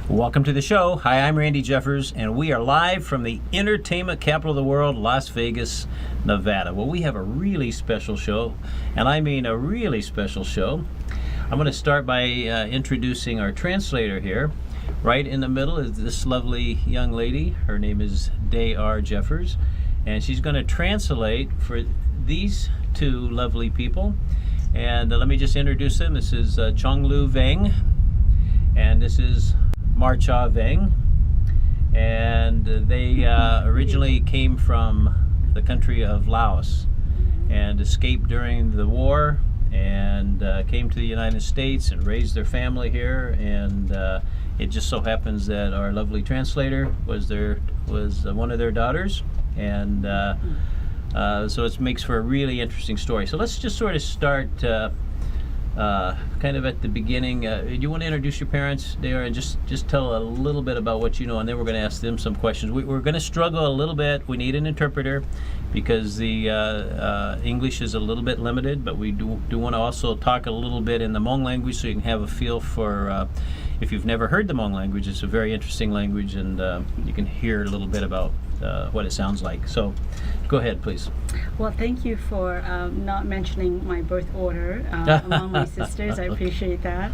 Welcome to the show. Hi, I'm Randy Jeffers, and we are live from the entertainment capital of the world, Las Vegas, Nevada. Well, we have a really special show, and I mean a really special show. I'm going to start by introducing our translator here. Right in the middle is this lovely young lady. Her name is Day R. Jeffers, and she's going to translate for these two lovely people. And let me just introduce them. This is Chong Lu Veng, and this is Marcha Veng, and they originally came from the country of Laos and escaped during the war and came to the United States and raised their family here, and it just so happens that our lovely translator was one of their daughters, and so it makes for a really interesting story. So let's just sort of start kind of at the beginning. Do you want to introduce your parents, Dara, and just tell a little bit about what you know, and then we're going to ask them some questions. We're going to struggle a little bit. We need an interpreter because the English is a little bit limited, but we do want to also talk a little bit in the Hmong language so you can have a feel for, if you've never heard the Hmong language, it's a very interesting language, and you can hear a little bit about what it sounds like. So go ahead, please. Well, thank you for not mentioning my birth order among my sisters. I appreciate that.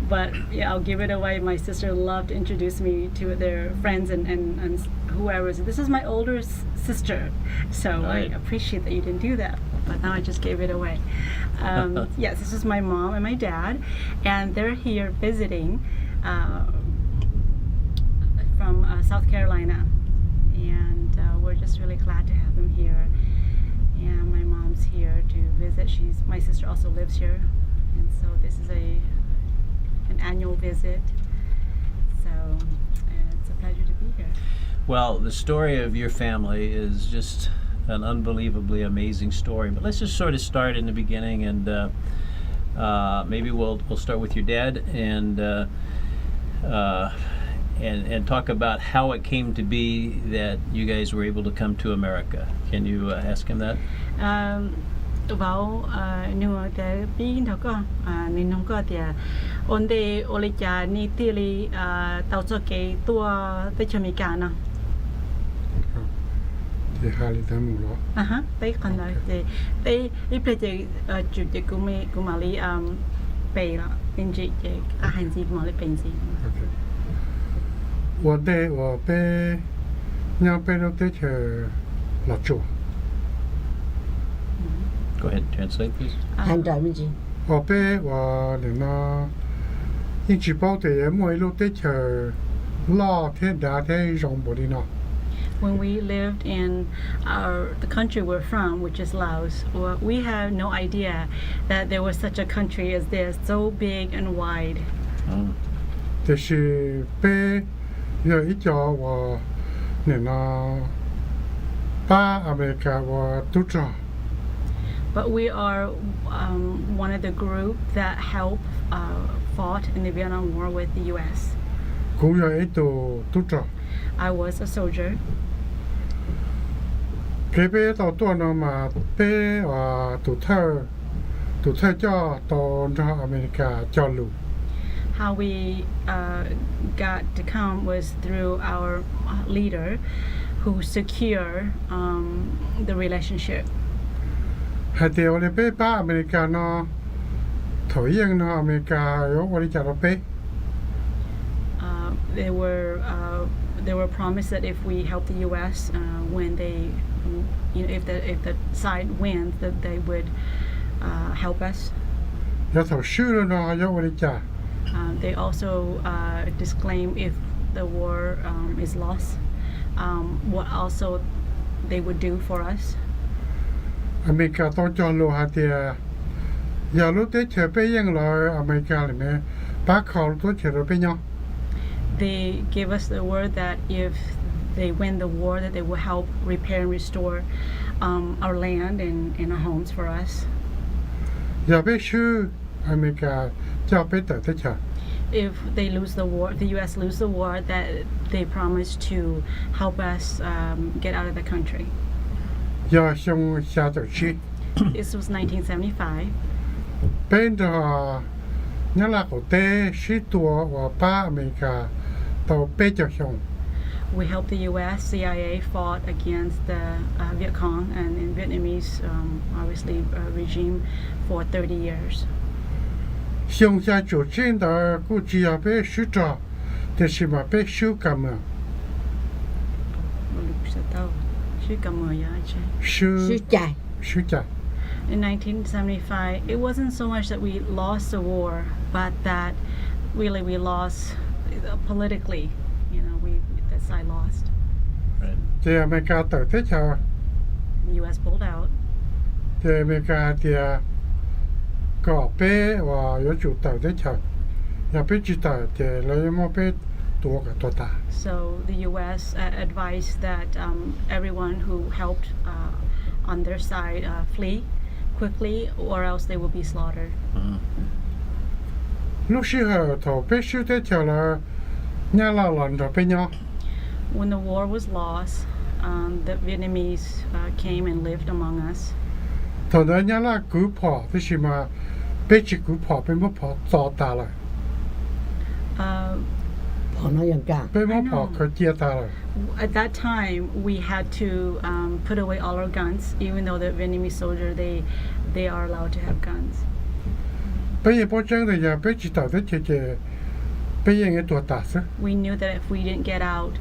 But yeah, I'll give it away. My sister loved to introduce me to their friends and whoever. This is my older sister, so Right. I appreciate that you didn't do that. But now I just gave it away. Yes, this is my mom and my dad, and they're here visiting from South Carolina, and we're just really glad to have them here. And my mom's here to visit. My sister also lives here, and so this is an annual visit. So it's a pleasure to be here. Well, the story of your family is just an unbelievably amazing story. But let's just sort of start in the beginning, and maybe we'll start with your dad and talk about how it came to be that you guys were able to come to America. Can you ask him that? Vào nửa cái pin đó có nên không có thì onde olicha ni tili tao cho cái tua tới cho mình cả nó. Thì hai lý tám mù đó. Tới còn lại thì tới ít bây giờ chủ tịch của mà lý bày là bên chị hành gì mà lý bên gì. 我的我被娘被都得去老住， Go ahead, translate, please. 喊在面前，我被我连那一直包的也每路得去老天大天上不的呢。 When we lived in the country we're from, which is Laos, we had no idea that there was such a country as this, so big and wide. 就是被有一家我连那把阿美卡我都着， But we are one of the group that helped fought in the Vietnam War with the U.S. 古有一度都着， I was a soldier. 这边到多呢嘛，被我都特叫到那阿美卡交流。 How we got to come was through our leader, who secured the relationship. 还得我哋被把阿美卡呢，讨厌呢阿美卡有我哋叫到被。 They were promised that if we help the U.S. When they, if the side wins, that they would help us. 有头输了呢，有我哋叫。 They also disclaim if the war is lost, what also they would do for us. อเมริกาต้องจอโลหะเตียอย่ารู้ได้เฉยไปยังลอยอเมริกาเลยไหมป้าเขาตัวเฉยไปยัง They gave us the word that if they win the war, that they will help repair and restore our land and our homes for us. อย่าไปชื่ออเมริกาจะไปแต่เฉย If they lose the war, the U.S. lose the war, that they promise to help us get out of the country. อย่าส่งชาติชี This was 1975. เป็น nhớ là có tê sĩ tua và ba America tàu bê cho xong We helped the U.S. CIA fought against the Viet Cong and in Vietnamese, obviously, regime for 30 years. xong ra chủ chiến đó cũng chỉ là bê sĩ trò để xem mà bê sĩ cảm ơn sĩ chạy sĩ trả In 1975, it wasn't so much that we lost the war, but that really we lost politically. You know, that side lost. Right. thì America tới thế chào The U.S. pulled out. thì America thì có bê và có chủ tới thế chào nhà bê chỉ tới thì lấy một bê tua cả tua ta So the U.S. Advised that everyone who helped on their side flee quickly, or else they will be slaughtered. lúc xưa họ thầu bê sĩ thế chào là nhà là lần đầu bê nhau When the war was lost, the Vietnamese came and lived among us. thầu đó nhà là cứu bỏ thế gì mà bê chỉ cứu bỏ bê mất bỏ cho ta lại Uh, họ nói rằng cả bê mất I bỏ know. khởi chia ta lại At that time, we had to put away all our guns, even though the Vietnamese soldier they are allowed to have guns. bây giờ bố chân thì nhà bê chỉ tới thế chỉ bây giờ cái tua ta chứ We knew that if we didn't get out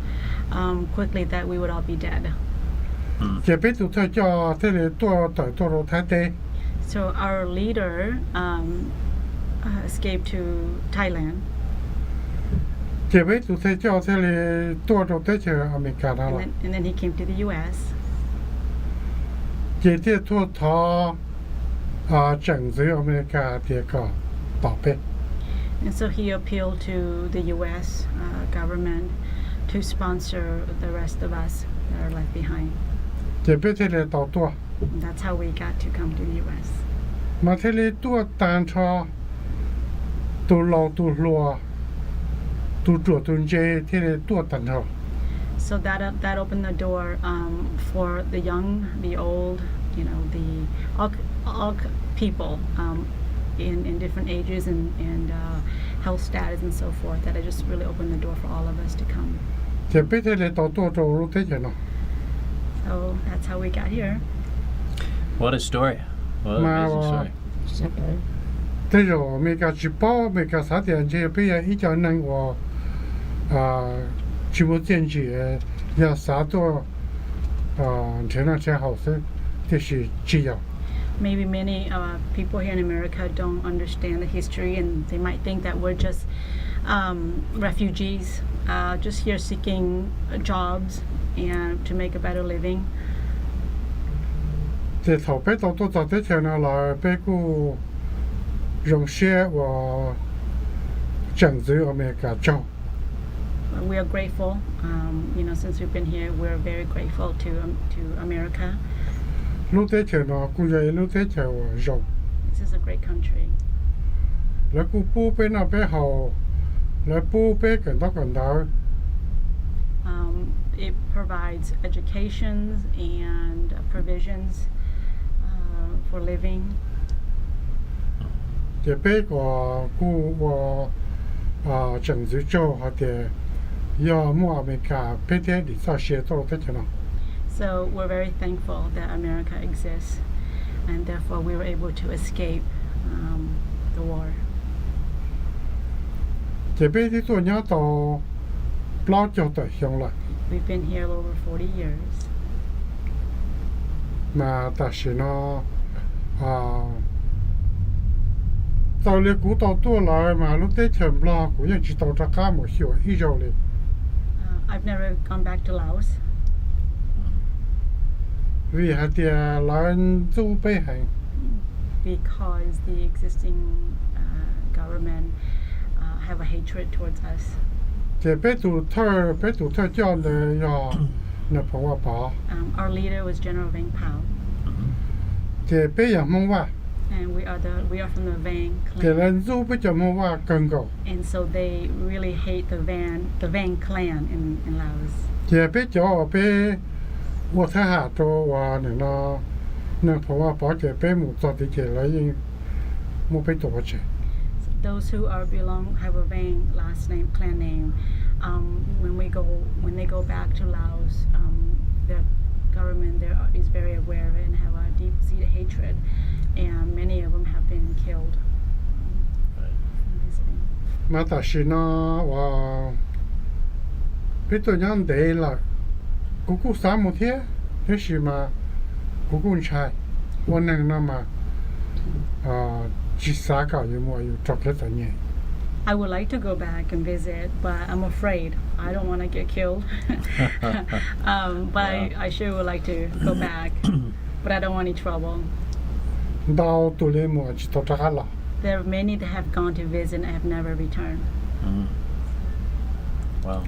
quickly, that we would all be dead. chỉ bê tụi thầy cho thế này tua tới tua rồi thái tê So our leader escaped to Thailand, chỉ bê tụi thầy cho thế này tua rồi tới chờ America đó là and then he came to the U.S. chỉ thế tua thọ chẳng giữ America thì có bảo vệ And so he appealed to the U.S. Government to sponsor the rest of us that are left behind. chỉ bê thế này tàu tua And that's how we got to come to the U.S. mà thế này tua tàn cho tụ lò tụ lùa tụ chuột tụ dê thế này tua tàn cho So that opened the door for the young, the old, you know, all people in different ages and health status and so forth. That it just really opened the door for all of us to come. chỉ bê thế này tàu tua rồi lúc thế chờ nó So that's how we got here. What a story. What an Mà- amazing story. sắp tới thế rồi America chỉ bảo America xã tiền chỉ bây giờ ít cho nên của chỉ muốn tiền chỉ ya xã tua thế nào sẽ hậu sự thì chỉ有 Maybe many people here in America don't understand the history, and they might think that we're just refugees, just here seeking jobs and to make a better living. thì thầu bé tàu tôi tàu thế chờ nó là bé cô dùng xe và chẳng giữ America cho We are grateful. You know, since we've been here, we're very grateful to America. lúc thế chờ nó cũng vậy lúc thế chờ dùng This is a great country.แล้วกูปูเป็นเอาไปหอแล้วปูไปกันต้องกันดาว It provides educations and provisions for living. จะไปก็กูว่า整治做或者要莫อเมริกาไปเที่ยวดิสเชียตัวเท่านั้น So we're very thankful that America exists, and therefore we were able to escape the war. จะไปที่ตัวเนี้ยต่อปลอดจอดเชียงเลย We've been here over 40 years. มาแต่สินะตอนเรียกกูต่อตัวเลยมาลูกเต้เฉิมปลากูยังจิตต่อจะก้าหมดหิวอีเจ้าเลย I've never gone back to Laos วิหารเดียร้านจู้ไปแห่ง because the existing government have a hatred towards us. จะไปตู่เธอเจ้าเลยยอเนี่ยผมว่าป๋อ Our leader was General Vang Pao, จะไปอย่างมองว่า and we are from the Vang จะ clan, เล่นจู้ไปจะมองว่าเกินก่อ and so they really hate the Vang clan in Laos. จะไปจ่อไปวัฒหาตัวว่าเนี่ยเนาะเนี่ยผมว่าป๋อจะไปหมู่ต่อที่เจแล้วยังมูไปตัวเจ those who are have a Vang last name, clan name, when they go back to Laos, the government there is very aware of it and have a deep-seated hatred, and many of them have been killed. Visiting. มาตัดสินว่าพิจารณาเดี๋ยวละกูสามเที่ยนี่สิมากูชายวันหนึ่งนะมาจิตสาเก่าอยู่มั่วอยู่จบแล้วแต่เนี่ย I would like to go back and visit, but I'm afraid. I don't want to get killed. But I sure would like to go back, but I don't want any trouble. ดาวตัวเล่มั่วจิตตะกันละ There are many that have gone to visit and have never returned. Wow.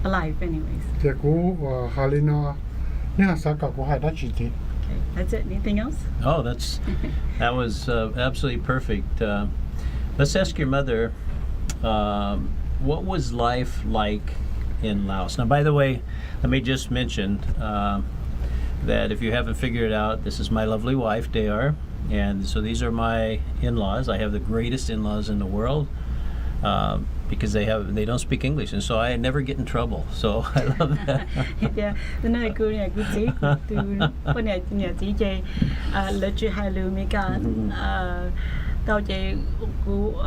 Alive, anyways. แต่กูฮาลินาเนี่ยสาเก่ากูให้ได้จิต Okay, that's it. Anything else? Oh, that was absolutely perfect. Let's ask your mother, what was life like in Laos? Now, by the way, let me just mention that if you haven't figured it out, this is my lovely wife, Dayar, and so these are my in-laws. I have the greatest in-laws in the world because they don't speak English, and so I never get in trouble. So I love that. Yeah, the night good chỉ từ bên nhà chỉ chơi lỡ chơi hai lứa mấy cái tao chơi của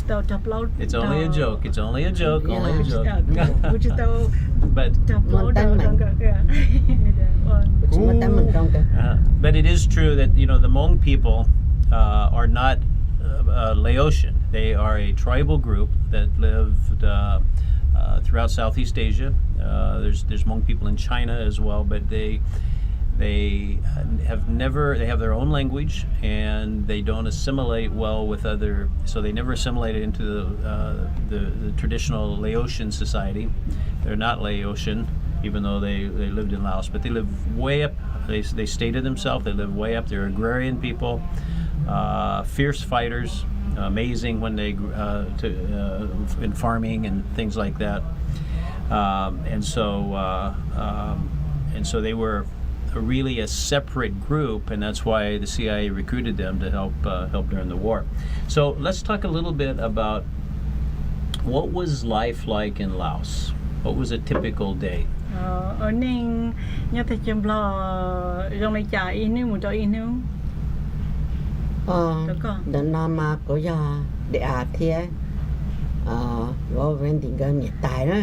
tao tập lâu. It's only a joke. It's only a joke. Yeah. Only a joke. Của tao But tập lâu Mình tăng đâu Chúng ta mình trong cái but it is true that the Hmong people are not Laotian. They are a tribal group that lived throughout Southeast Asia. There's Hmong people in China as well, but they have their own language, and they don't assimilate well with so they never assimilated into the traditional Laotian society. They're not Laotian, even though they lived in Laos, but they live way up. They stay to themselves. They live way up. They're agrarian people, fierce fighters, amazing when they in farming and things like that. And so they were really a separate group, and that's why the CIA recruited them to help during the war. So let's talk a little bit about what was life like in Laos. What was a typical day? ở nên nhớ thấy chăm lo trong này chạy in một chỗ in nữa. Được không? đến năm mà có giờ để thì có bên tình cái nhiệt tài đó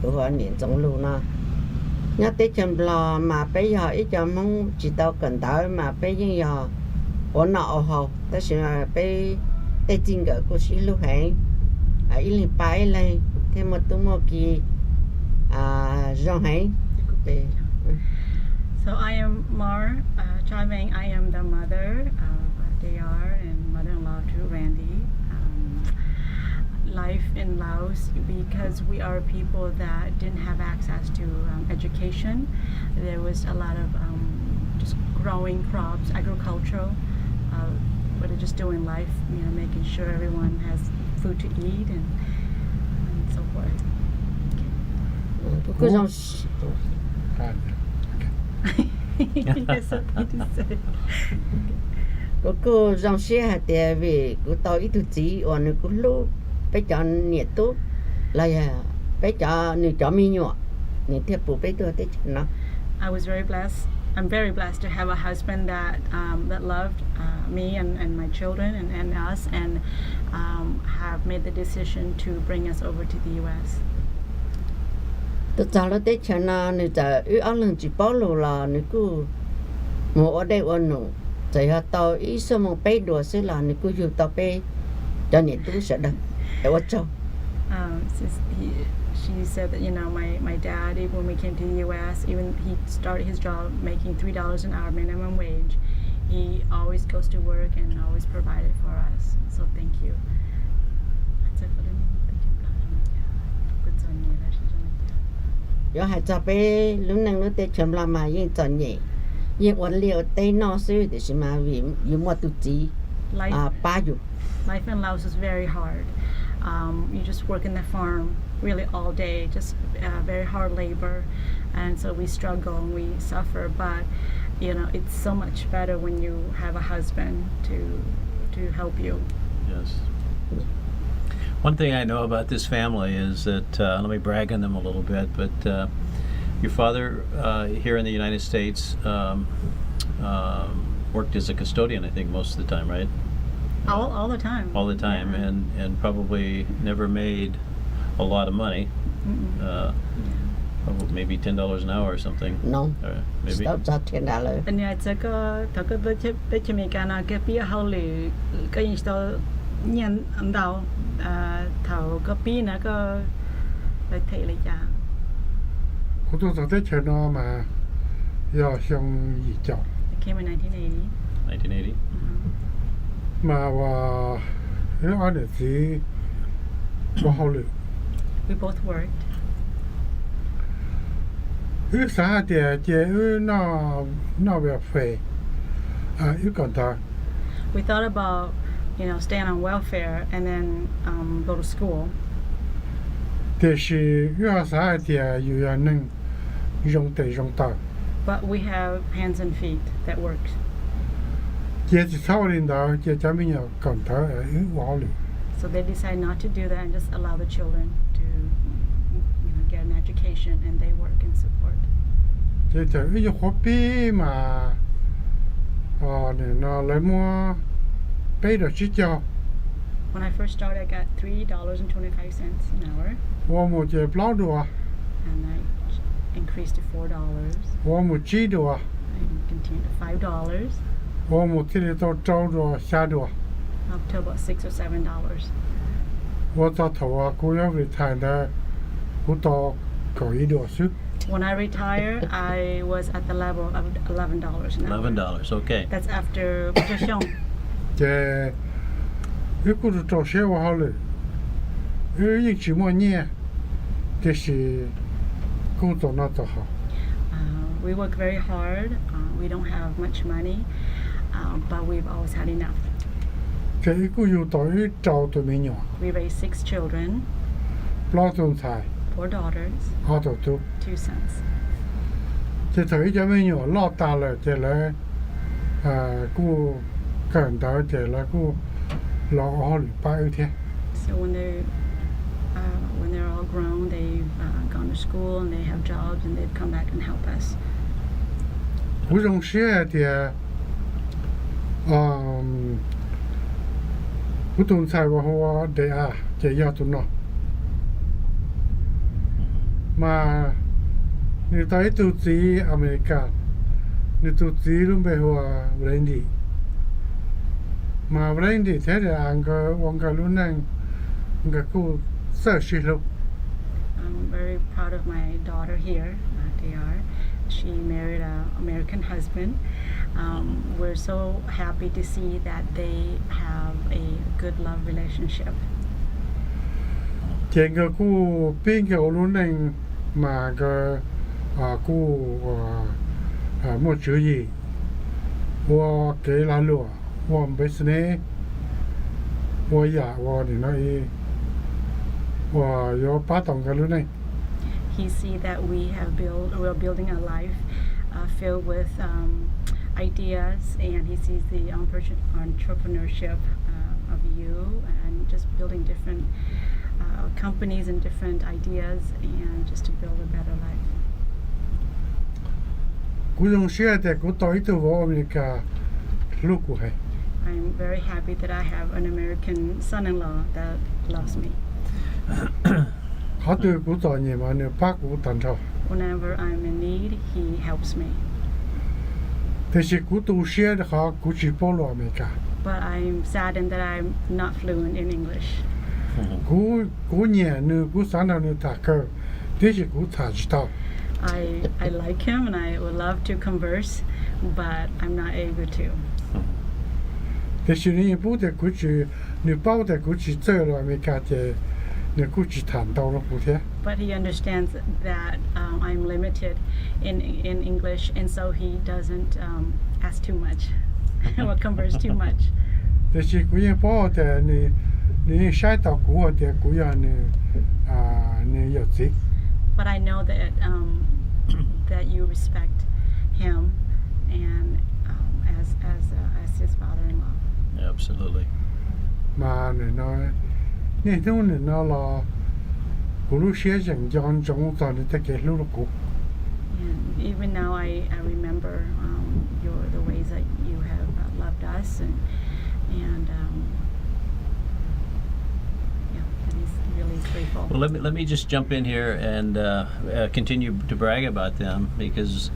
có gọi nhiệt giống luôn nó nhớ tới chăm lo mà bây giờ ít cho mong chỉ tao cần tới mà bây giờ ở nọ hồ ta sẽ bây tay chính cái của sĩ lưu hành ít lên bài lên thêm một tụi một kỳ rong hành. So I am Mar Chai Vang. I am the mother of Dayar and mother-in-law to Randy. Life in Laos, because we are people that didn't have access to education, there was a lot of just growing crops, agricultural, but just doing life, making sure everyone has food to eat and so forth. Cứ rong Yes, something to say. cứ rong xe hạt tiền vì cứ tao ít thứ gì ở nơi cứ lúc bây giờ nhiệt tốt là bây giờ nếu cho mình nhọ nếu tiếp tục bây giờ tới nó. I was very blessed. I'm very blessed to have a husband that loved me and my children and us, and have made the decision to bring us over to the U.S. Tôi cho nó tới cho nó nếu giờ ở lần chỉ bảo lộ là nếu cứ một ở đây ở nụ rồi họ tao ý số một bé đùa xí là nếu cứ dùng tao bé cho nhiệt tốt sẽ được ở chỗ. She said that my dad, even when we came to the U.S., even he started his job making $3 an hour minimum wage, he always goes to work and always provided for us. So thank you. Yo hai cho bé lúc năng lúc tết chấm làm mà yên chọn nhẹ, yên ổn liệu tây nó xứ thì xem mà vì mua tụt gì ba chục. Life in Laos is very hard. You just work in the farm really all day, just very hard labor, and so we struggle and we suffer. But it's so much better when you have a husband to help you. Yes. One thing I know about this family is that, let me brag on them a little bit, but your father here in the United States worked as a custodian, I think, most of the time, right? All the time. All the time, Yeah. and probably never made a lot of money, probably maybe $10 an hour or something. No, Maybe. stop that $10. 本来这个他个被前面干那个毕业后里个人都念到头个ปี那个来睇嚟จ้ะ 我都在这呢嘛，要向移教 It came in 1980. 1980. 嘛话，安尼是不好了。 We both worked. 啥的这那边费有讲到， We thought about, staying on welfare and then go to school. 但是啥的又要能用到， But we have hands and feet that works. 这是超领导这咱们要讲到不好了。 So they decide not to do that and just allow the children to get an education and they work and support. 这就一花呗嘛，那来么背着去交， When I first started, I got $3.25 an hour, 我们这不多， and I increased to $4. 我们几多， I continued to $5, 我们这里都找着下多， up to about $6 or $7. 我到头我要为谈的，我到搞一多数。 When I retired, I was at the level of $11 an hour. $11, okay. That's after 不就这一个是找些我好了，一起么年，这是工作那做好， We work very hard. We don't have much money, but we've always had enough. 这一个有到一找都没用， We raised 6 children, 老总裁 4 daughters, 好多都， 2 sons. 这头一家没用，老大了这来，顾干到这来顾老好了八一天， So when they're all grown, they've gone to school and they have jobs and they've come back and help us. 不用写的，不动产我的这要做喏，嘛，你到一投资อเมริกา，你投资拢ไปหัวเรนดี้，มาเรนดี้แท้ๆอังก็วังก็รู้นั่งก็กูเสิร์ชลูก I'm very proud of my daughter here, DR. She married an American husband. We're so happy to see that they have a good love relationship. เจงก็กูปิ้งก็รู้นั่งมาก็กูหมดชื่อยี่ว่าเกล้าลัวว่าบิสเนสว่าอยากว่านี่น้อยว่าอยู่ป้าต้องก็รู้นั่ง He see that we're building a life filled with ideas, and he sees the entrepreneurship of you and just building different companies and different ideas, and just to build a better life. กูยังเชื่อแต่กูต่อยตัวอเมริกาลูกกูให้ I'm very happy that I have an American son-in-law that loves me. เขาตัวกูต่อยเนี่ยมาเนี่ยป้ากูตันเท่า Whenever I'm in need, he helps me. แต่สิกูตัวเชื่อเขากูจีบโลอเมริกา But I'm saddened that I'm not fluent in English. กูเนี่ยนึกกูสานเอาเนี่ยตาเกอที่สิกูถ่ายจิต I like him and I would love to converse, but I'm not able to. แต่สินี่พูดแต่กูจีเนี่ยเป้าแต่กูจีเจอโลอเมริกาเจเนี่ยกูจีถาม到了กูเท่ But he understands that I'm limited in English, and so he doesn't ask too much or converse too much. แต่สิกูยังป้อแต่นี่ใช้ต่อกูแต่กูยังเนี่ยอยากสิ But I know that that you respect him and as his father-in-law. Absolutely. mà này nó nên đâu này nó là của lúc xưa chẳng chọn trong toàn cái cái lúc cũ And even now, I remember the ways that you have loved us, and yeah, and he's really grateful. Well, let me just jump in here and continue to brag about them, because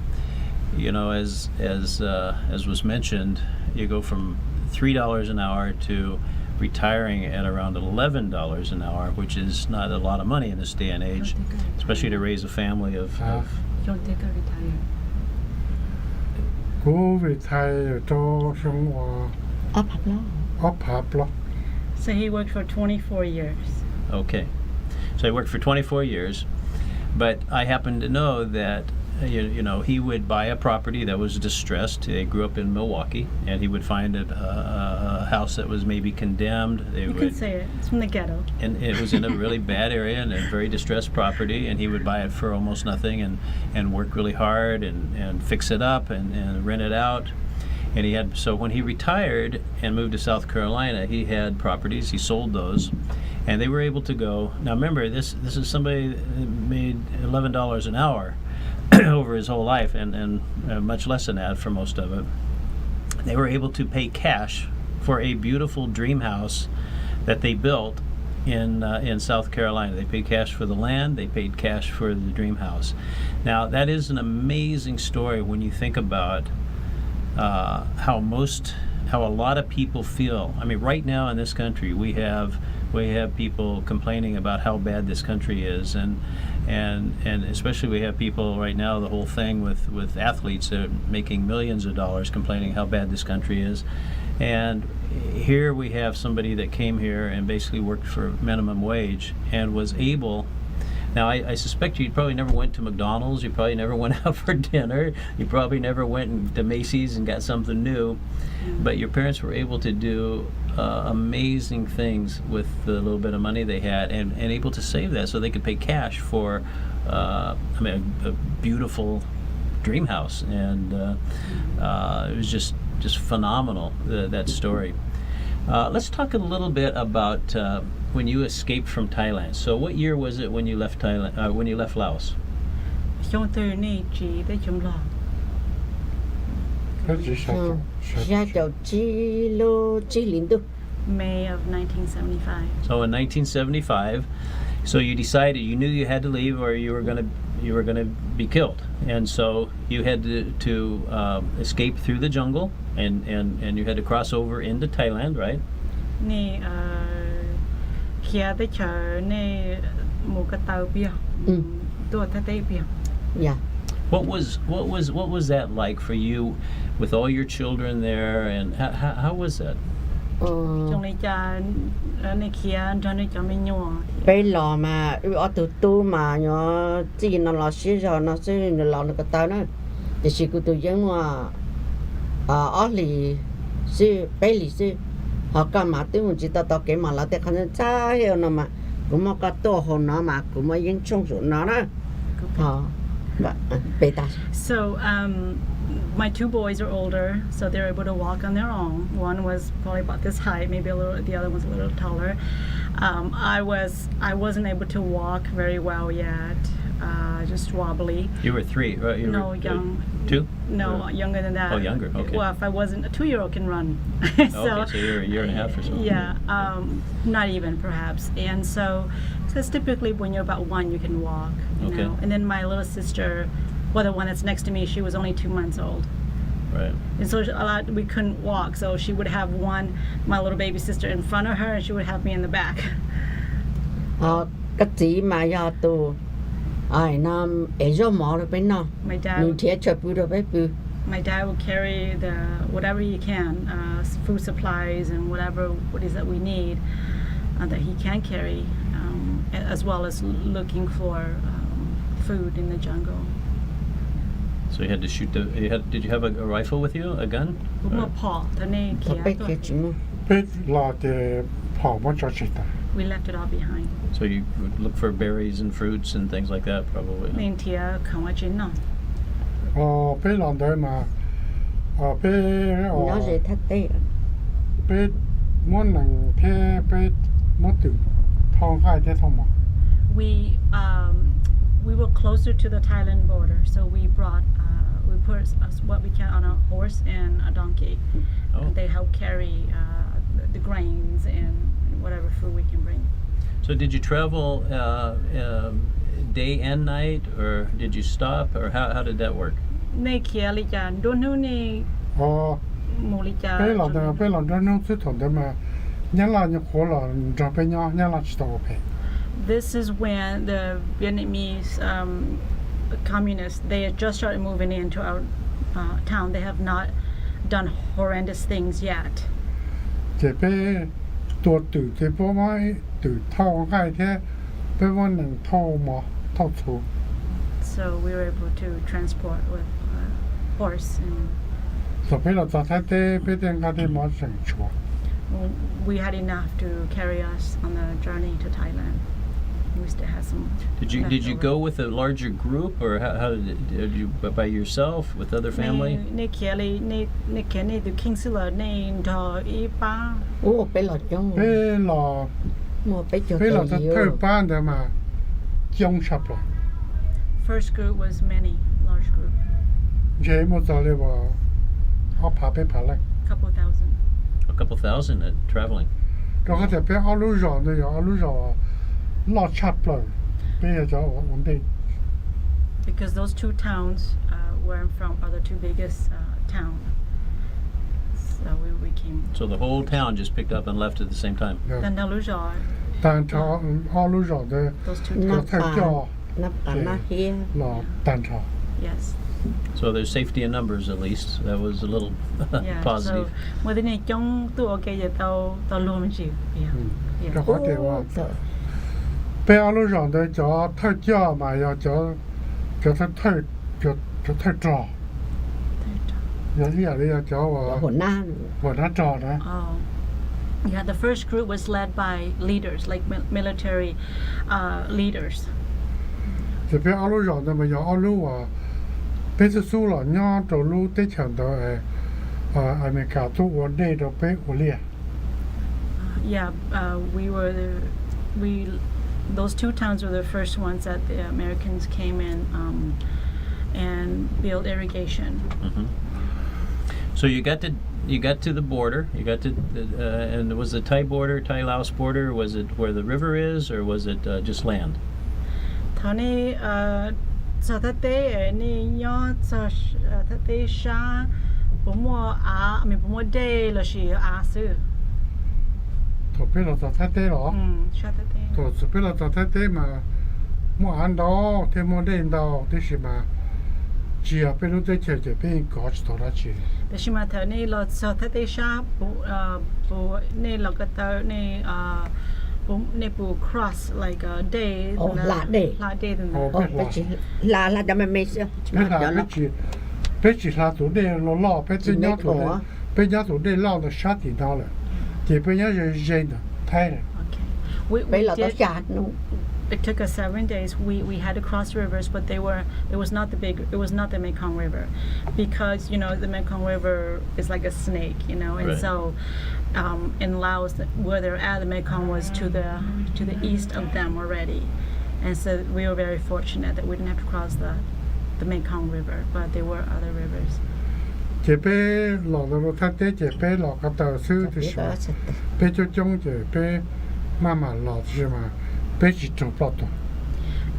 you know, as was mentioned, you go from $3 an hour to retiring at around $11 an hour, which is not a lot of money in this day and age, especially to raise a family of Don't take a retire. กูไปไทยตัวช่วงว่า ấp hấp lo ออฟพับหรอ So he worked for 24 years. Okay. So I worked for 24 years, but I happen to know that you know, he would buy a property that was distressed. They grew up in Milwaukee, and he would find a house that was maybe condemned. They You would, can say it. It's from the ghetto. and it was in a really bad area and a very distressed property, and he would buy it for almost nothing and work really hard and fix it up and rent it out. And he had, so when he retired and moved to South Carolina, he had properties. He sold those, and they were able to go. Now remember, this is somebody that made $11 an hour over his whole life, and much less than that for most of it. They were able to pay cash for a beautiful dream house that they built in South Carolina. They paid cash for the land. They paid cash for the dream house. Now that is an amazing story when you think about how a lot of people feel. I mean, right now in this country, we have people complaining about how bad this country is, and especially we have people right now, the whole thing with athletes that are making millions of dollars complaining how bad this country is. And here we have somebody that came here and basically worked for minimum wage and was able. Now, I suspect you probably never went to McDonald's. You probably never went out for dinner. You probably never went to Macy's and got something new. But your parents were able to do amazing things with the little bit of money they had, and able to save that so they could pay cash for, a beautiful dream house. And it was just phenomenal, that story. Let's talk a little bit about when you escaped from Thailand. So what year was it when you left Thailand? When you left Laos? Trong từ này chỉ để chấm lò. ก็จะใช้ ra chỗ chi lô chi lính tu May of 1975. So in 1975, so you decided, you knew you had to leave or you were gonna be killed, and so you had to escape through the jungle, and you had to cross over into Thailand, right? Nè kia tới chờ nè một cái tàu bia. Tôi thấy tây bia. dạ What was that like for you, with all your children there, and how was that? Trong này cha nè kia cho nên cho mình nhỏ. bây lò mà ở từ tu mà nhỏ chỉ nó lò xí rồi nó xí nó lò nó cái tao nữa thì chỉ có tôi dân mà ở lì xí bây lì xí họ cầm mà tôi muốn chỉ tao cái mà là để khán giả hiểu nó mà cũng mà cái tổ hồn nó mà cũng mà dân trong số nó đó họ bây ta So my two boys are older, so they're able to walk on their own. One was probably about this height, maybe a little. The other was a little taller. I wasn't able to walk very well yet, just wobbly. You were 3, right? No, young. 2? No, younger than that. Oh, younger, okay. Well, if I wasn't, a 2-year-old can run. Okay, so you're a year and a half or so. Yeah, not even perhaps. And so, because typically when you're about 1, you can walk. You Okay. know? And then my little sister, well, the one that's next to me, she was only 2 months old. Right. And so we couldn't walk. So she would have my little baby sister in front of her, and she would have me in the back. cái gì mà giờ tu ai nam ấy cho mỏ được bên nào My dad, mình thiệt cho bự được bên bự my dad would carry whatever he can, food supplies and whatever it is that we need that he can carry, as well as looking for food in the jungle. So you had to shoot did you have a rifle with you, a gun? Cũng mà Paul, thế nên có kia bên tôi- kia chúng เป็นลาเตผอมันจะจิต we left it all behind. So you would look for berries and fruits and things like that, probably. Nên kia không có chuyện nào. อ๋อเป็นหลังได้มาเป็นอ๋อ nó dễ thắt tê เป็น ม้วนหนังแค่ไปมดตึกทองค่ายแท้ทองหมอ we were closer to the Thailand border, so we put what we can on a horse and a donkey. Oh. And they help carry the grains and whatever food we can bring. So did you travel day and night, or did you stop, or how did that work? ในเขียลิจานโดนนู่นนี่ อ๋อ มูลิจา ไปหลอดไปหลอดนู้นสุดถนได้มายันลาเนี่ยหัวหลอดจะไปยันลาชิโตไป This is when the Vietnamese communists, they had just started moving into our town. They have not done horrendous things yet. จะไปตัวตื่นจะพวกไม่ตื่นทองค่ายแท้ไปว่าหนังทองหมอทองถูก So we were able to transport with horse, and สมัยเราจะใช้ไปเดินกันที่หมอสังชัว we had enough to carry us on the journey to Thailand. We still had some. Did you leftover. go with a larger group, or how did you by yourself with other family? ในเขียลิในเขียในดูคิงซิลเลอร์ในดออีป้า โอ้ไปหลอดจ้อง ไปหลอด มัวไปเจอ ไปหลอดจะ เย เท่า อะ บ้านเดิมมาจงชับเลย First group was many, large group, เช้ามาจะเลยว่าเอาพาไปพาเลย couple thousand. A couple thousand traveling. เราก็จะไปเอาลูกหลานเนี่ยเอาลูกหลานลอดชับเลยไปจะวันเดี Because those two towns were from are the two biggest town. So we came. So the whole town just picked up and left at the same time. Then Naluja, 但他เอาลูกหลาน的 those two นับ towns. 太 ปา 叫 นับปานาเฮีย หลอด蛋炒 Yes. So there's safety in numbers at least. That was a little Yeah. positive. So mỗi thứ này trong tụ cái giờ tao luôn chịu. Yeah. ก็ Yeah. เขาเดี๋ยวว่าไปเอาลูกหลาน的จะ太叫嘛要จะ太จ่ออย่างที่อะไรจะว่า หัวหน้า หัวหน้าจ่อนะ Oh. Yeah, the first group was led by leaders, like military leaders. จะไปเอาลูกหลาน的嘛要เอาลูกว่าไปสู้หลานย่อตัวลูกได้เฉินตัวอเมริกาทุกวันได้ตัวไปหัวเรีย Yeah, those two towns were the first ones that the Americans came in and built irrigation. Hmm. So you got to the border. You got to and was the Thai border, Thai Laos border? Was it where the river is, or was it just land? ท่านี้สถานที่นี่ย้อนสถานที่ชาผมว่ามีผมว่าได้ละสิซื้อ ตัวไปเราจะแท้ๆหรอ ชาติที่ ตัวสุดไปเราจะแท้ๆมาหมู่อันดอเทมเดนดอที่สิมาเจียไปรู้ได้เจียจะเป็นกอชตัวละจี แต่ชิมาเธอนี่เราสถานที่ชาปูนี่เราก็เธอนี่นี่ปู cross like a day โอ้ลาเดย์ ลาเดย์ตรง โอ้ นั้น โอ้ไปจีลาจะไม่เสีย ไม่ลาไปจีลาตัวเดียวล่อไปจียอตัวเดียวไปยอตัวเดียวล่อ的杀底刀了这边要是人的太了 Okay. ไปหลอดต้องจานนู่น It took us 7 days. We had to cross rivers, but it was not the Mekong River, because the Mekong River is like a snake, and Right. so in Laos where they're at, the Mekong was to the east of them already, and so we were very fortunate that we didn't have to cross the Mekong River, but there were other rivers. 这边老的他在这边老个导师的时候，被就中这边慢慢老是嘛，被是走不动。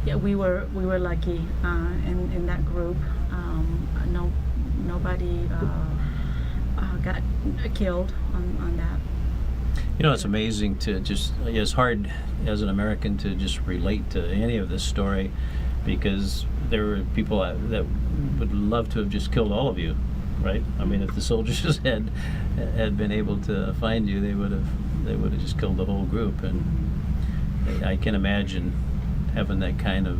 Yeah, we were lucky in that group. Nobody got killed on that. It's amazing to just, it's hard as an American to just relate to any of this story, because there were people that would love to have just killed all of you, right? I mean, if the soldiers had been able to find you, they would have just killed the whole group. And I can imagine having that kind of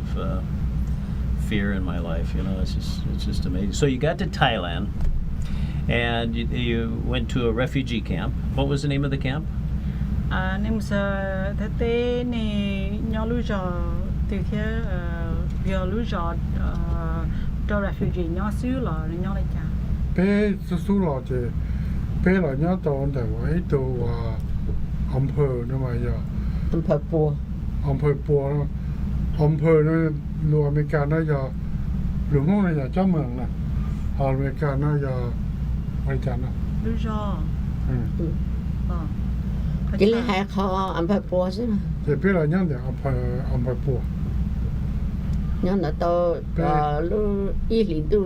fear in my life. It's just amazing. So you got to Thailand, and you went to a refugee camp. What was the name of the camp? Name is that ni nyaluja tiya bialuja the refugee nyasu la nyalaja. 被是输了这，被了人家到的我一头啊， อำเภอนะมาอย่า อำเภอปัว อำเภอปัวนะอำเภอนะรัวอเมริกานะอย่าหลวงห้องนะอย่าเจ้าเมืองนะอเมริกานะอย่าอะไรจันนะ ลูกจอ อืม อ๋อ กินเลยให้เขาอำเภอปัวใช่ไหม เดี๋ยวพี่เราเนี่ยเดี๋ยวอำเภอปัว nhớ nó to lu y lý tu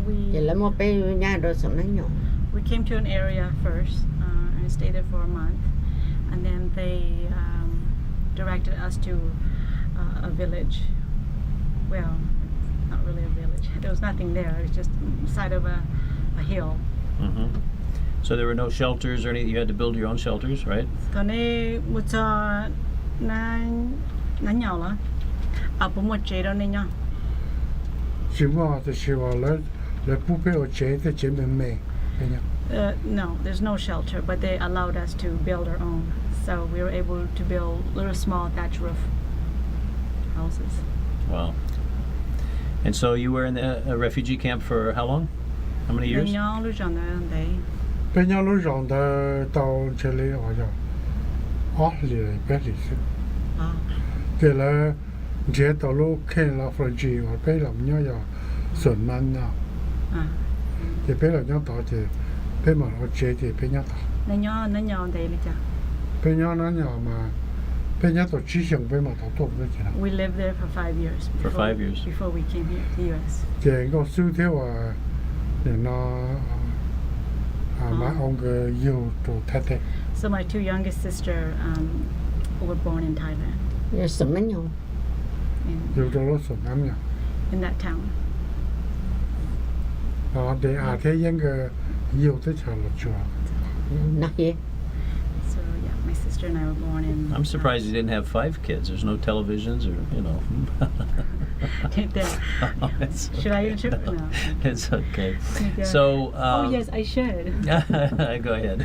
we giờ là một bé nhà đó sống nó nhỏ we came to an area first and stayed there for a month, and then they directed us to a village. Well, not really a village. There was nothing there. It was just side of a hill. Hmm. So there were no shelters or anything. You had to build your own shelters, right? ตอนนี้มุจานั่นเหงาละเอาผมหมดเจแล้วเนี่ย ชิว่าจะชิว่าแล้วผู้เพื่อเจ๊จะเจ๊เป็นเมย์เป็นยัง No, there's no shelter, but they allowed us to build our own. So we were able to build little small thatch roof houses. Wow. And so you were in a refugee camp for how long? How many years? ย่อรู้จักนะเดย์ เป็นยังรู้จักแต่到这里好像2年8年是 อ๋อ 这了这道路看了飞机我被了么要顺慢了 อ่า 这被了要到这被嘛我这这被要到 นั่นย่อเดย์รู้จัก 被要那要嘛被要到机场被嘛到多不去了 We lived there for 5 years. For 5 years. Before we came here to the U.S. 这个收条啊你那มาองค์อยู่ตัวแท้ So my two youngest sister were born in Thailand, giờ sống nó nhỏ ๆอยู่ตัวรถสวนน้ำเนี่ย in that town. เดี๋ยวอาจจะยังก็อยู่ที่ชาลชัว nát gì So yeah, my sister and I were born in. I'm surprised you didn't have 5 kids. There's no televisions or, you know. It's Should I okay. intro? No. It's okay. Yeah. So, Oh yes, I should. go ahead.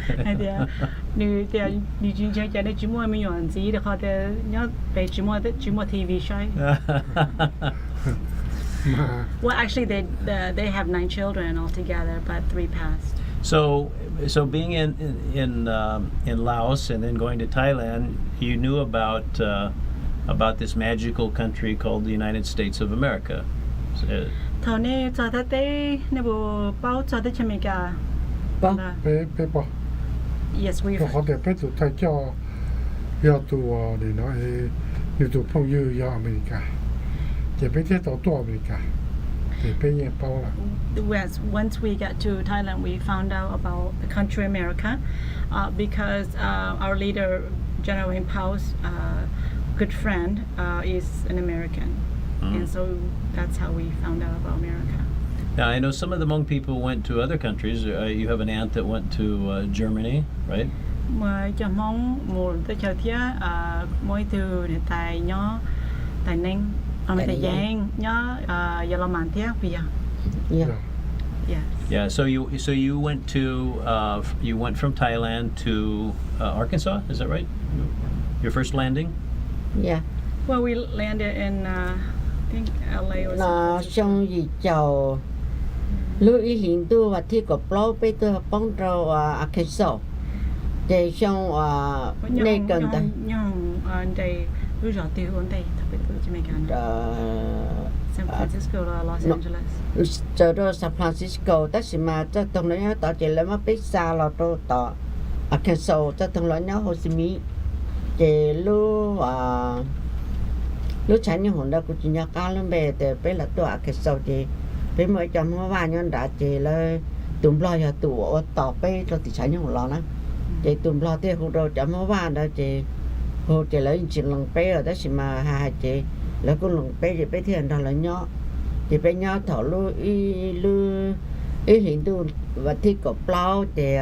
你真正在那寂寞没样子，的话的，你要被寂寞 TV show. มา Well, actually, they have 9 children altogether, but 3 passed. So being in Laos and then going to Thailand, you knew about this magical country called the United States of America. So, ตอนนี้จอดได้ในบุเป้าจอดได้ใช่ไหมกะ bao ไปปะ Yes, we. ก็เขาเดี๋ยวไปตัวไทยเจ้ายาตัวนี่เนาะอยู่ตัวพงยืยาอเมริกาจะไปเที่ยวตัวอเมริกาจะไปยังเป้าละ Once we got to Thailand, we found out about the country America because our leader, General Wayne Powell's good friend, is an American, and so that's how we found out about America. now I know some of the Hmong people went to other countries. You have an aunt that went to Germany, right? Mà cho mong một tới chờ thía mỗi từ để tài nhó tài ninh mà tài giang nhó giờ làm màn thía bây giờ. yeah Yes. Yeah. So you went from Thailand to Arkansas. Is that right? Your first landing? yeah Well, we landed in I think LA or nó something. xong gì chào lưu ý hiện tu và thi của plo bây tôi bóng trâu à cái sổ để xong nơi cần ta Nhưng đây lúc giờ tiêu ở đây thật sự chỉ mấy cái San Francisco or Los Angeles. chờ đó San Francisco tất nhiên mà cho tông nó tỏ chỉ là mất biết xa là tôi tỏ à cái sổ cho tông nó Hồ Chí Minh để lưu lúc sáng như hôm đó cũng chỉ nhớ cá lên bè để bây là tôi cái sầu thì bây mới cho mua vài nhân đã chỉ là tụm lo giờ tụ tỏ bây rồi thì sáng như hôm đó thì tụm lo thì hôm đó cho mua vài đó thì hôm chỉ lấy chỉ lần bây rồi đó chỉ mà hai chị là cũng lần bây thì bây thiền đó là nhớ thì bây nhớ thở lưu ý hiện tu và thi cổ plau thì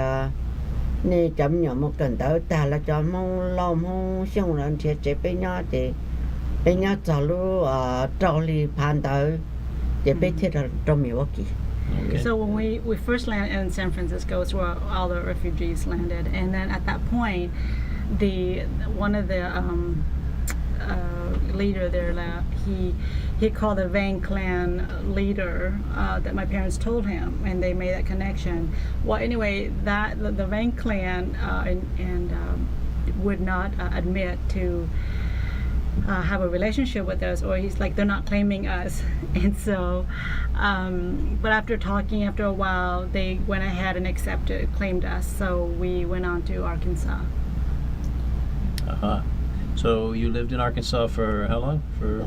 nè chấm nhỏ một cần tới ta là cho mong lo mong xong rồi thì chỉ bây nhớ thì bây giờ cho lu trâu li pan tới để bây thiết là trong Milwaukee. Okay. So when we first landed in San Francisco, it's where all the refugees landed, and then at that point, one of the leader there, he called the Vang clan leader that my parents told him, and they made that connection. Well, anyway, the Vang clan and would not admit to have a relationship with us, or he's like they're not claiming us. And so but after talking, after a while, they went ahead and claimed us, so we went on to Arkansas. Uh-huh. So you lived in Arkansas for how long? For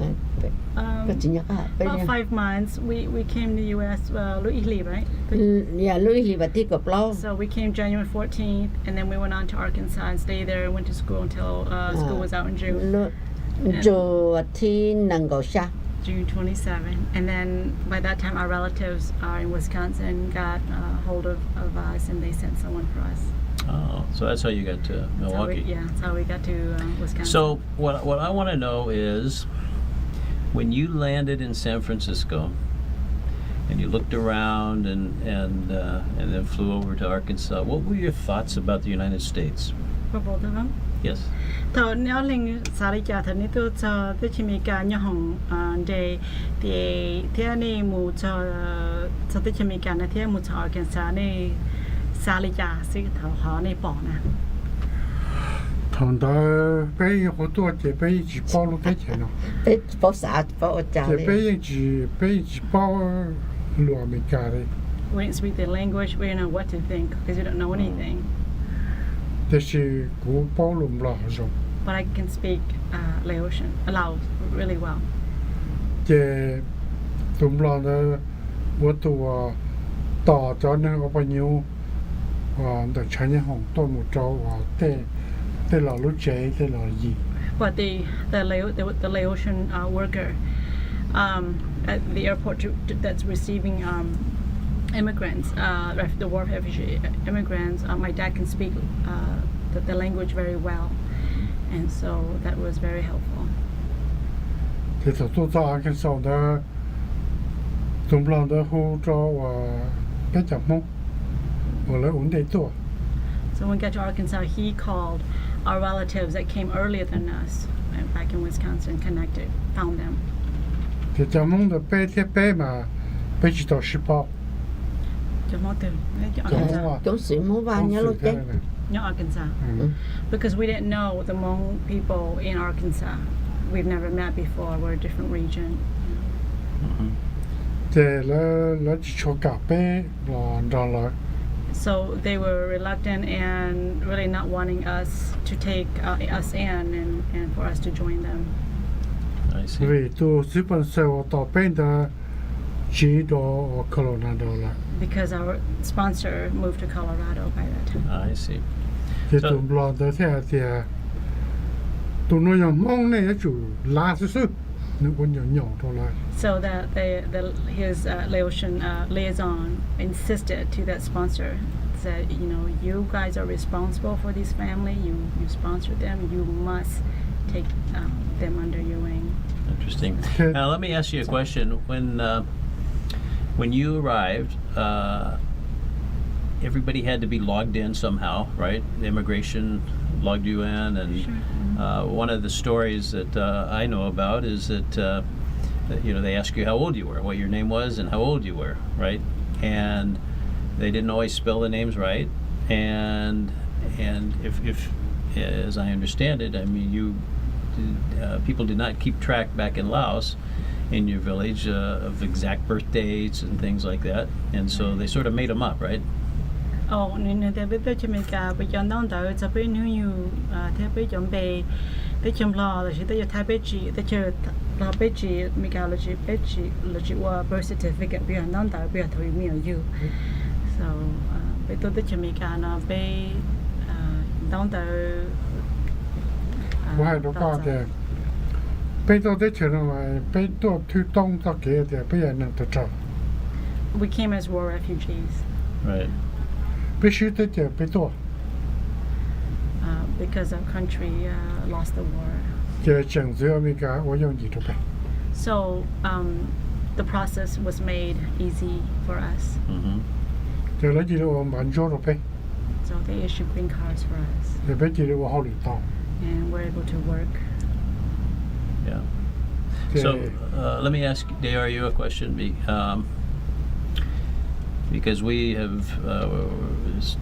Cái chuyện nhắc About 5 months. We came to the U.S. Louis Lee, right? Yeah, Louis Lee và tiếp cận lâu. So we came January 14th, and then we went on to Arkansas and stayed there. Went to school until school was out in June. Dù thi năng cầu xa. June 27. And then by that time, our relatives in Wisconsin got hold of us, and they sent someone for us. Oh, so that's how you got to Milwaukee. That's how we got to Wisconsin. So what I want to know is, when you landed in San Francisco, and you looked around and then flew over to Arkansas, what were your thoughts about the United States? For both of them? Yes. So now ling sari cha thani to cha te chimika nyahong de te ne mu cha te chimika na te mu cha Arkansas ne sari cha si thao ha ne po na. 同到北好多这边一起包路的钱了， Để bảo xã bảo cha 这 đi. 边一起包罗米加的， We didn't speak the language. We didn't know what to think because we don't know anything. 但是古包路不老少， But I can speak Laotian, Lao really well. 这都不老的，我都到着那个朋友，的产业行多么早对老路仔对老姨， But the Laotian worker at the airport that's receiving immigrants, the war refugee immigrants, my dad can speak the language very well, and so that was very helpful. 这都到阿根少的，都不老的后着别讲么，我来稳得多。 So when we got to Arkansas, he called our relatives that came earlier than us back in Wisconsin, found them. 这讲么的白嘛，白知道是包， Cũng sự mua vàng nhớ luôn chứ. No, Arkansas. Because we didn't know the Hmong people in Arkansas. We've never met before. We're a different region. 这了只说搞白了。 So they were reluctant and really not wanting us to take us in and for us to join them. I see. 为都基本上我到边的，去到科罗拉多了。 Because our sponsor moved to Colorado by that time. I see. 这都不老的这，都那样忙呢，就拉丝丝，那我鸟到了。 So that his Laotian liaison insisted to that sponsor, said, you guys are responsible for this family. You sponsor them. You must take them under your wing. Interesting. Okay. Now let me ask you a question. When you arrived, everybody had to be logged in somehow, right? Immigration logged you in, and one of the stories that I know about is that they ask you how old you were, what your name was, and how old you were, right? And they didn't always spell the names right, and if as I understand it, I mean people did not keep track back in Laos in your village of exact birth dates and things like that, and so they sort of made them up, right? Oh, nên tại biết cho mình cả bây giờ đang đợi cho bên nước nhiều theo bên chuẩn bị để chăm lo là chỉ tới thay bên chị để chờ lo bên chị mình cả là chị bên chị là chị qua birth certificate bây giờ đang đợi bây giờ thôi mình ở you, so bây tôi tới cho mình cả nó bên đang đợi. 我还都搞的，被到的钱了嘛，被到推动到给的，不然能得着， We came as war refugees Right. 必须得的被多， because our country lost the war. 这政治我们讲我用你的呗， So the process was made easy for us. Mm-hmm. 这了记得我满足了呗， So they issued green cards for us, 也别记得我好领导， and we're able to work. Yeah. 这 So let me ask you a question, because we have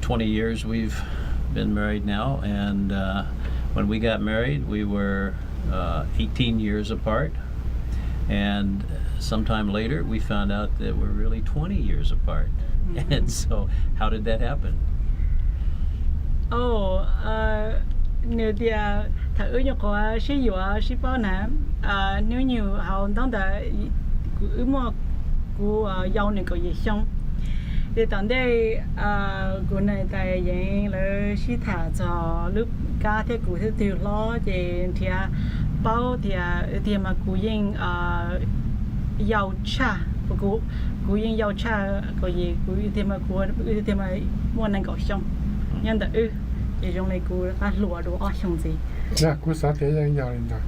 20 years we've been married now, and when we got married, we were 18 years apart. And sometime later, we found out that we're really 20 years apart. And so, how did that happen? Oh, nếu thì thằng ơi nhóc có sĩ yếu sĩ bao nè, nếu như họ đang đã cứ mà cứ giàu này có gì xong, thì当đây cô này tại những là sĩ thả cho lúc cá thì cô thì từ lo thì bao thì mà cô yên giàu cha, cô yên giàu cha có gì cô thì mà muốn năng có xong, nhưng mà thì trong này cô đã lùa đồ ở trong gì? Dạ, cô xã thếยังยาวเลยนะ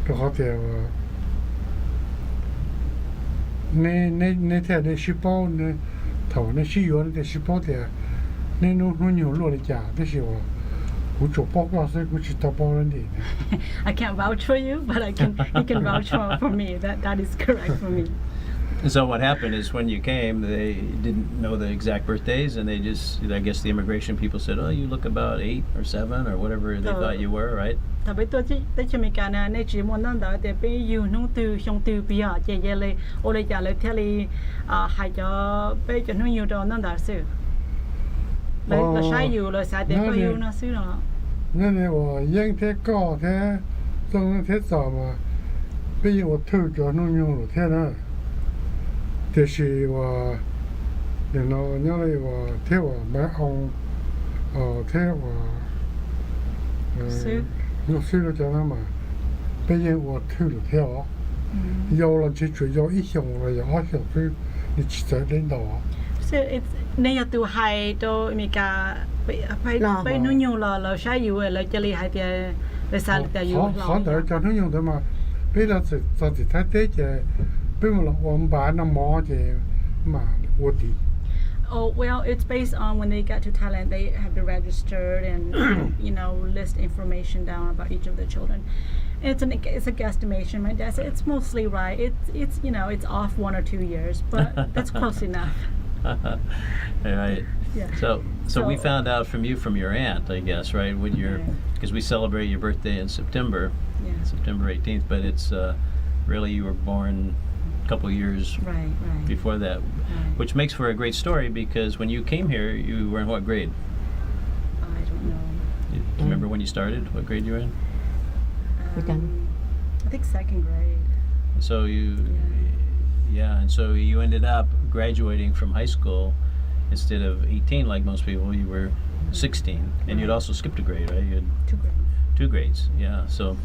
ก็เขาเดียวในแท้ในชิปอในเท่าในชิยวนในชิปอเดียวในนู้นอยู่หลวงจ่าแต่สิว่ากูจบปอกใส่กูจิตตปอนั่นเอง I can't vouch for you, but you can vouch for me. That is correct for me. And so what happened is when you came, they didn't know the exact birthdays, and they just, I guess the immigration people said, oh, you look about 8 or 7 or whatever they thought you were, right? Tại vì tôi tới cho mình cả này chỉ muốn nói đó để bây giờ nông từ trong từ bây giờ chỉ là ô lại trả lời theo là hay cho bây giờ nó nhiều đó nó đã xử là sai nhiều là sai để bao nhiêu nó xử đó. นั่นเนี่ยว่ายังแท้ก็แท้ตรงนั้นแท้สอบมาไปยังว่าถือจอนุ่งยุ่งหรือแท้นะแต่สิว่าเดี๋ยวเราเนี่ยเลยว่าแท้ว่าแม่องแท้ว่ายกซื้อแล้วจะนั่นมาไปยังว่าถือหรือแท้อ๋อยาวเราจะช่วยยาวอีกอย่างเลยอย่างอ้อย่างคือ你只在领导啊 So it's เนี่ยตัวไฮตัวมีกาไปนู่นอยู่เราใช้อยู่เราจะเลยไฮเดียเลยซาเดียอยู่เรา 好点交通用的嘛ไป了自己他得这ไป我们我们把那毛这嘛我的 Oh well, it's based on when they get to Thailand, they have to register and list information down about each of the children. It's a guesstimation. My dad said it's mostly right. It's off 1 or 2 years, but that's close enough. Right. Yeah. So we found out from your aunt, I guess, right? When because we celebrate your birthday in September, September 18th, but it's really you were born a couple years right before that, which makes for a great story because when you came here, you were in what grade? I don't know. Do you remember when you started? What grade you were in? I think 2nd grade. So and so you ended up graduating from high school instead of 18 like most people. You were 16, and you'd also skipped a grade, right? You had 2 grades. 2 grades, yeah. So.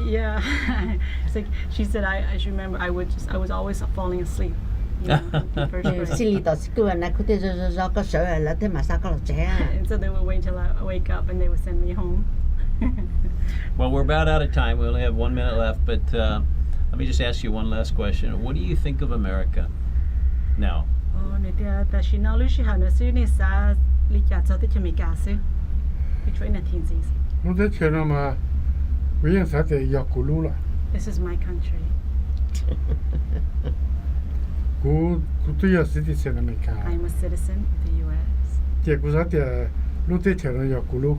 Yeah, it's like she said. I remember. I was always falling asleep. In first grade. 心里头是个人，那可得绕个手儿，那得马上搞了这样。 And so they would wait till I wake up and they would send me home. Well, we're about out of time. We only have 1 minute left, but let me just ask you one last question. What do you think of America now? Oh, nè, ta chỉ nói lúc chị hỏi nó xíu này sao lý giải cho tới cho mình cả xíu. Between the teens. 我在前头嘛为啥才得要咕噜了 This is my country. กู都要实体前头没看 I'm a citizen of the U.S. 结果啥的路在前头要咕噜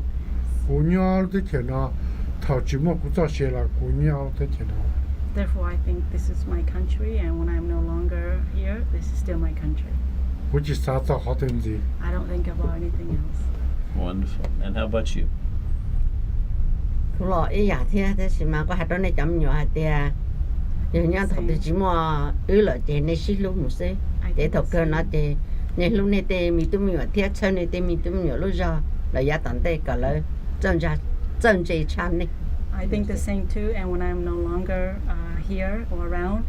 กู鸟在前头头寂寞กู早些了กู鸟在前头 Therefore, I think this is my country, and when I'm no longer here, this is still my country. 我去啥找好东西 I don't think about anything else. Wonderful. And how about you? กูรอไอ้ยาที่แต่สิมาก็หาตอนในจำอยู่หาเดียอย่างนี้ถอดจิมัวเลยเจในชิลูมุสเจถอดเกินนะเจในลูกในเตมีตุ้มอยู่เทียเชนในเตมีตุ้มอยู่ลูกจ้าเลยยาตันเตก็เลยจำใจชันนี่ I think the same too, and when I'm no longer here or around,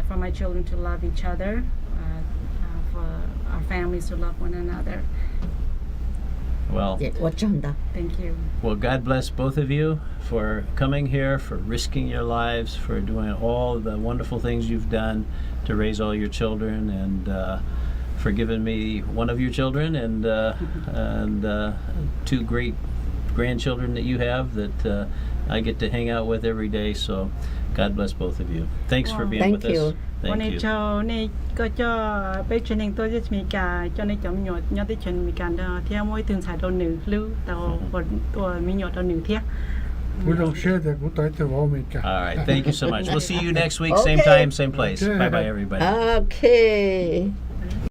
for my children to love each other, for our families to love one another. Well, Thank you. Well, God bless both of you for coming here, for risking your lives, for doing all the wonderful things you've done to raise all your children, and for giving me one of your children and 2 great grandchildren that you have that I get to hang out with every day. So God bless both of you. Thanks for being with us. วัน Thank นี้ you. เจ้านี่ก็จะไปเทรนนิ่งตัวจะมีการเจ้าในจอมหยดยอดที่เทรนมีการเที่ยวมวยถึงสายตัวหนึ่งหรือตัวมีหยดตัวหนึ่งเที่ย กูต้องเชื่อแต่กูต่อยจะว่าไม่กัน All right. Thank you so much. We'll see you next week, same Okay. time, same place. Okay. Bye bye, everybody. Okay.